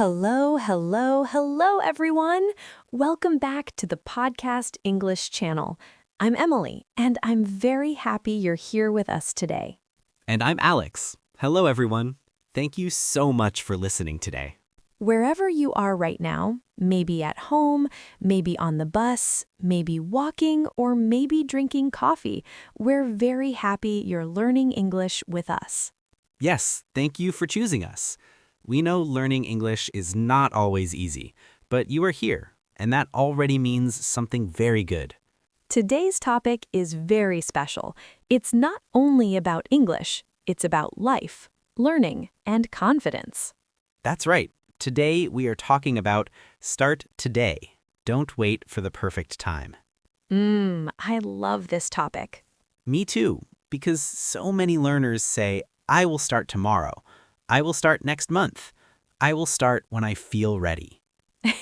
Hello, hello, hello, everyone. Welcome back to the Podcast English channel. I'm Emily, and I'm very happy you're here with us today. And I'm Alex. Hello, everyone. Thank you so much for listening today. Wherever you are right now, maybe at home, maybe on the bus, maybe walking, or maybe drinking coffee, we're very happy you're learning English with us. Yes, thank you for choosing us. We know learning English is not always easy, but you are here, and that already means something very good. Today's topic is very special. It's not only about English, it's about life, learning, and confidence. That's right. Today we are talking about start today. Don't wait for the perfect time. I love this topic. Me too, because so many learners say, I will start tomorrow. I will start next month. I will start when I feel ready.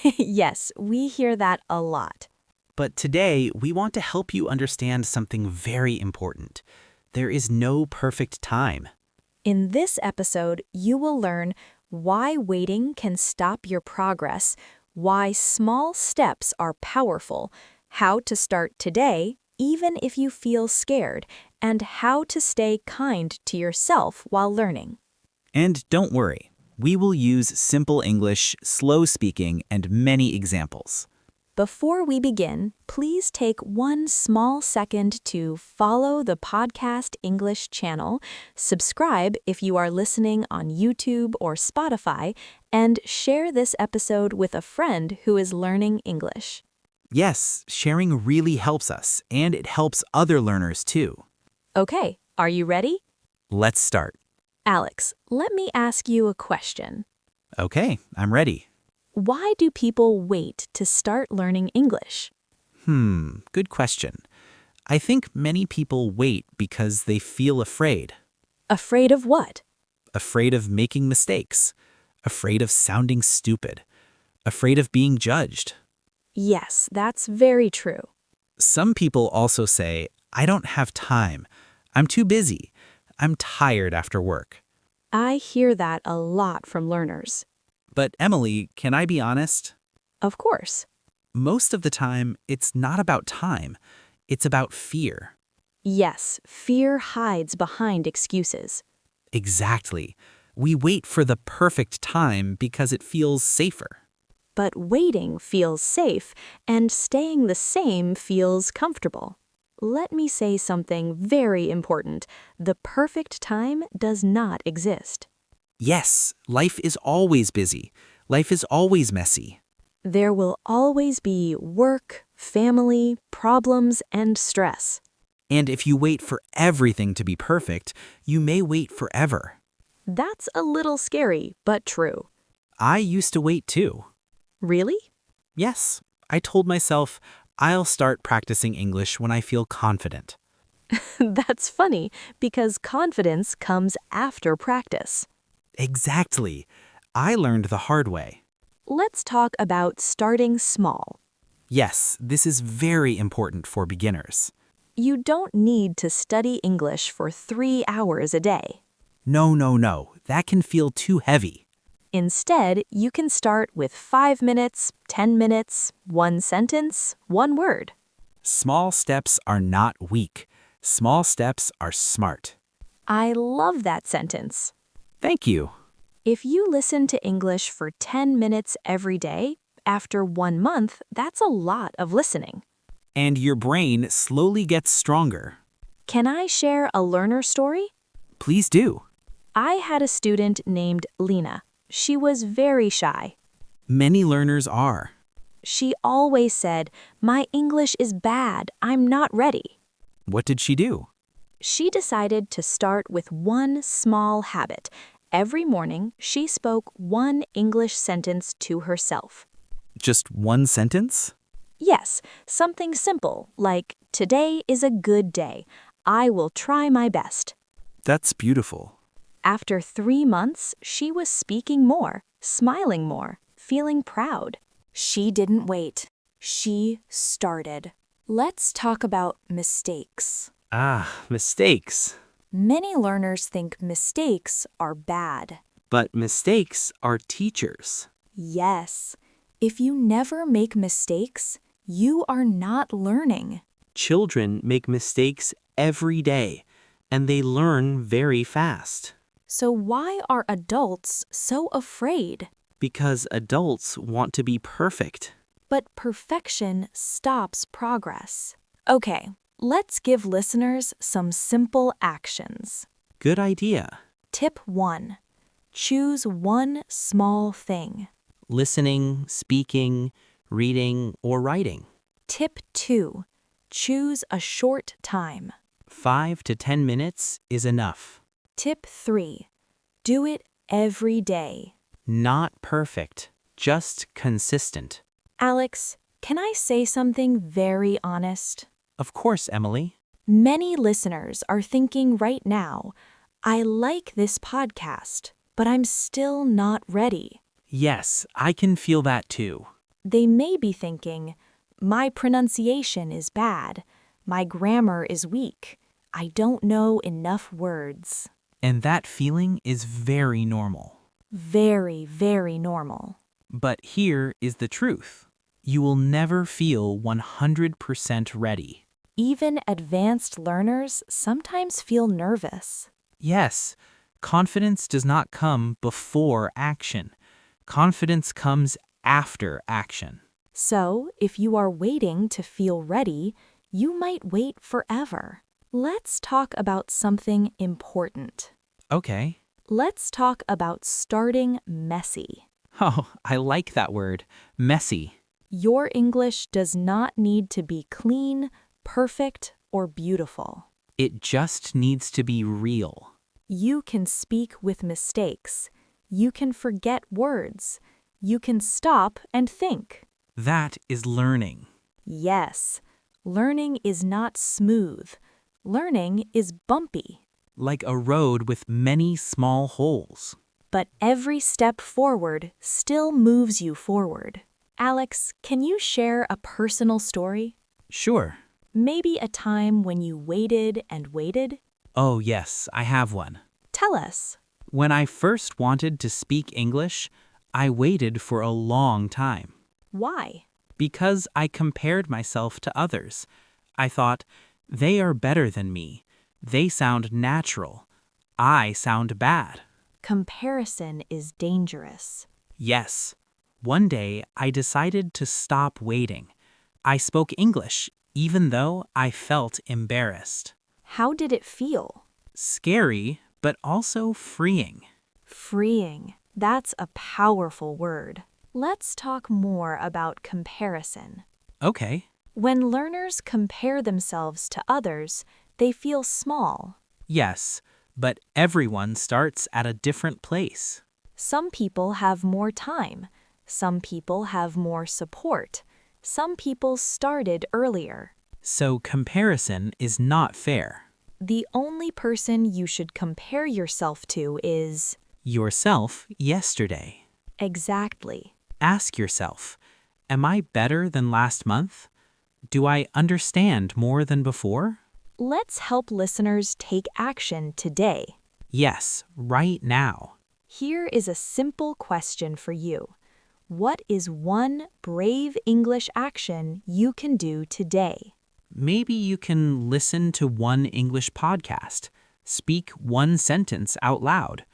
Yes, we hear that a lot. But today, we want to help you understand something very important. There is no perfect time. In this episode, you will learn why waiting can stop your progress, why small steps are powerful, how to start today, even if you feel scared, and how to stay kind to yourself while learning. And don't worry, we will use simple English, slow speaking, and many examples. Before we begin, please take one small second to follow the Podcast English channel, subscribe if you are listening on YouTube or Spotify, and share this episode with a friend who is learning English. Yes, sharing really helps us, and it helps other learners too. Okay, are you ready? Let's start. Alex, let me ask you a question. Okay, I'm ready. Why do people wait to start learning English? Good question. I think many people wait because they feel afraid. Afraid of what? Afraid of making mistakes. Afraid of sounding stupid. Afraid of being judged. Yes, that's very true. Some people also say, I don't have time. I'm too busy. I'm tired after work. I hear that a lot from learners. But Emily, can I be honest? Of course. Most of the time, it's not about time. It's about fear. Yes, fear hides behind excuses. Exactly. We wait for the perfect time because it feels safer. But waiting feels safe, and staying the same feels comfortable. Let me say something very important. The perfect time does not exist. Yes, life is always busy. Life is always messy. There will always be work, family, problems, and stress. And if you wait for everything to be perfect, you may wait forever. That's a little scary, but true. I used to wait too. Really? Yes, I told myself, I'll start practicing English when I feel confident. That's funny, because confidence comes after practice. Exactly. I learned the hard way. Let's talk about starting small. Yes, this is very important for beginners. You don't need to study English for 3 hours a day. No. That can feel too heavy. Instead, you can start with 5 minutes, 10 minutes, 1 sentence, 1 word. Small steps are not weak. Small steps are smart. I love that sentence. Thank you. If you listen to English for 10 minutes every day, after 1 month, that's a lot of listening. And your brain slowly gets stronger. Can I share a learner story? Please do. I had a student named Lena. She was very shy. Many learners are. She always said, "My English is bad. I'm not ready." What did she do? She decided to start with one small habit. Every morning, she spoke one English sentence to herself. Just one sentence? Yes, something simple like, "Today is a good day. I will try my best." That's beautiful. After 3 months, she was speaking more, smiling more, feeling proud. She didn't wait. She started. Let's talk about mistakes. Mistakes. Many learners think mistakes are bad. But mistakes are teachers. Yes. If you never make mistakes, you are not learning. Children make mistakes every day, and they learn very fast. So why are adults so afraid? Because adults want to be perfect. But perfection stops progress. Okay, let's give listeners some simple actions. Good idea. Tip 1. Choose one small thing. Listening, speaking, reading, or writing. Tip 2. Choose a short time. 5 to 10 minutes is enough. Tip 3. Do it every day. Not perfect, just consistent. Alex, can I say something very honest? Of course, Emily. Many listeners are thinking right now, I like this podcast, but I'm still not ready. Yes, I can feel that too. They may be thinking, my pronunciation is bad, my grammar is weak, I don't know enough words. And that feeling is very normal. Very, very normal. But here is the truth. You will never feel 100% ready. Even advanced learners sometimes feel nervous. Yes, confidence does not come before action. Confidence comes after action. So, if you are waiting to feel ready, you might wait forever. Let's talk about something important. Okay. Let's talk about starting messy. Oh, I like that word. Messy. Your English does not need to be clean, perfect, or beautiful. It just needs to be real. You can speak with mistakes. You can forget words. You can stop and think. That is learning. Yes, learning is not smooth. Learning is bumpy. Like a road with many small holes. But every step forward still moves you forward. Alex, can you share a personal story? Sure. Maybe a time when you waited and waited? Oh, yes, I have one. Tell us. When I first wanted to speak English, I waited for a long time. Why? Because I compared myself to others. I thought, they are better than me. They sound natural. I sound bad. Comparison is dangerous. Yes. One day, I decided to stop waiting. I spoke English, even though I felt embarrassed. How did it feel? Scary, but also freeing. Freeing. That's a powerful word. Let's talk more about comparison. Okay. When learners compare themselves to others, they feel small. Yes, but everyone starts at a different place. Some people have more time. Some people have more support. Some people started earlier. So comparison is not fair. The only person you should compare yourself to is... Yourself yesterday. Exactly. Ask yourself, am I better than last month? Do I understand more than before? Let's help listeners take action today. Yes, right now. Here is a simple question for you. What is one brave English action you can do today? Maybe you can listen to one English podcast, speak one sentence out loud,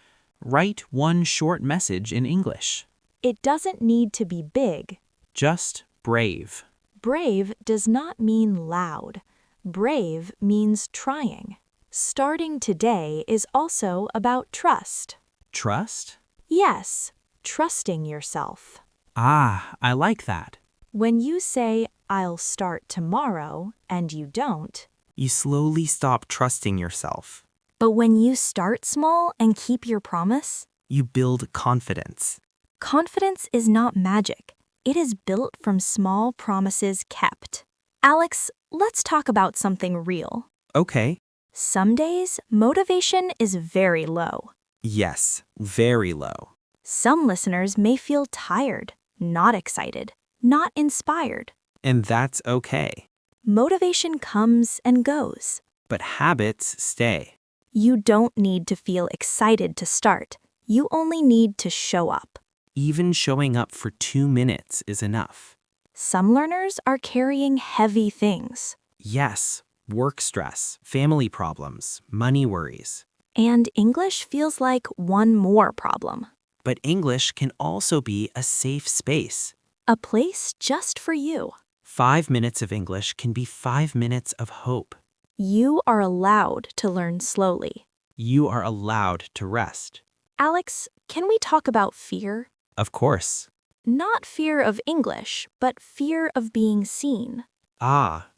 write one short message in English. It doesn't need to be big. Just brave. Brave does not mean loud. Brave means trying. Starting today is also about trust. Trust? Yes, trusting yourself. Ah, I like that. When you say, I'll start tomorrow, and you don't, You slowly stop trusting yourself. but when you start small and keep your promise, You build confidence. confidence is not magic. It is built from small promises kept. Alex, let's talk about something real. Okay. Some days, motivation is very low. Yes, very low. Some listeners may feel tired, not excited, not inspired. And that's okay. Motivation comes and goes. But habits stay. You don't need to feel excited to start. You only need to show up. Even showing up for 2 minutes is enough. Some learners are carrying heavy things, Yes, work stress, family problems, money worries. and English feels like one more problem. But English can also be a safe space. A place just for you. 5 minutes of English can be 5 minutes of hope. You are allowed to learn slowly. You are allowed to rest. Alex, can we talk about fear? Of course. Not fear of English, but fear of being seen.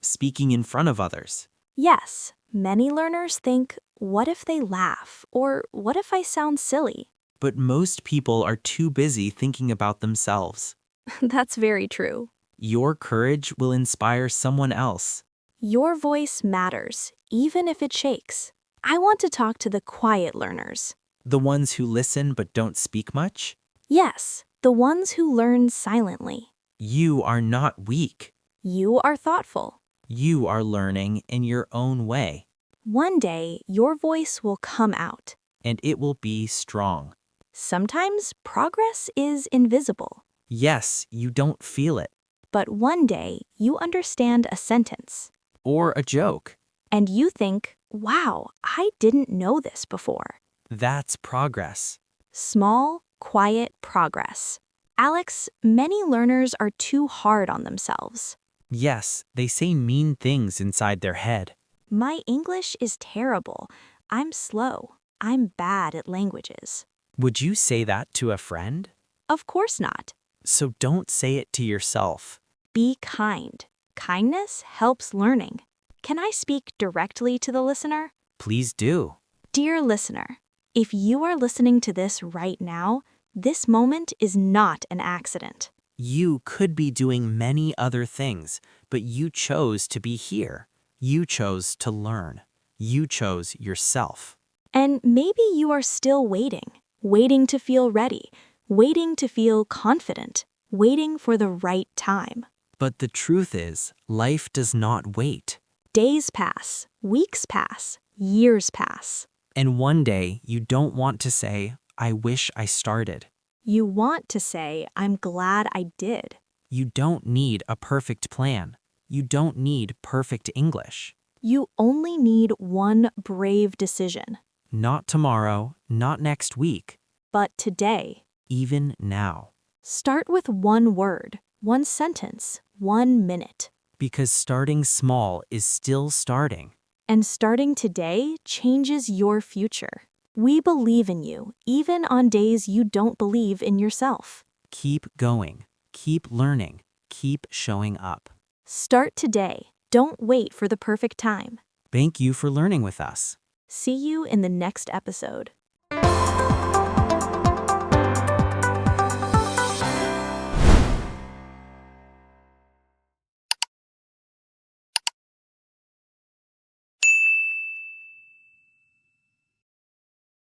Speaking in front of others. Yes, many learners think, what if they laugh? Or what if I sound silly? But most people are too busy thinking about themselves. That's very true. Your courage will inspire someone else. Your voice matters, even if it shakes. I want to talk to the quiet learners. The ones who listen but don't speak much? Yes, the ones who learn silently. You are not weak. You are thoughtful. You are learning in your own way, One day, your voice will come out. and it will be strong. Sometimes progress is invisible, Yes, you don't feel it. but one day you understand a sentence. Or a joke. And you think, wow, I didn't know this before. That's progress. Small, quiet progress. Alex, many learners are too hard on themselves. Yes, they say mean things inside their head. My English is terrible. I'm slow. I'm bad at languages. Would you say that to a friend? Of course not. So don't say it to yourself. Be kind. Kindness helps learning. Can I speak directly to the listener? Please do. Dear listener, if you are listening to this right now, this moment is not an accident. You could be doing many other things, but you chose to be here. You chose to learn. You chose yourself. And maybe you are still waiting to feel ready, waiting to feel confident, waiting for the right time. But the truth is, life does not wait. Days pass, weeks pass, years pass. And one day, you don't want to say, I wish I started. You want to say, I'm glad I did. You don't need a perfect plan. You don't need perfect English. You only need one brave decision. Not tomorrow, not next week, But today, even now. start with one word, one sentence, 1 minute. Because starting small is still starting. And starting today changes your future. We believe in you, even on days you don't believe in yourself. Keep going. Keep learning. Keep showing up. Start today. Don't wait for the perfect time. Thank you for learning with us. See you in the next episode.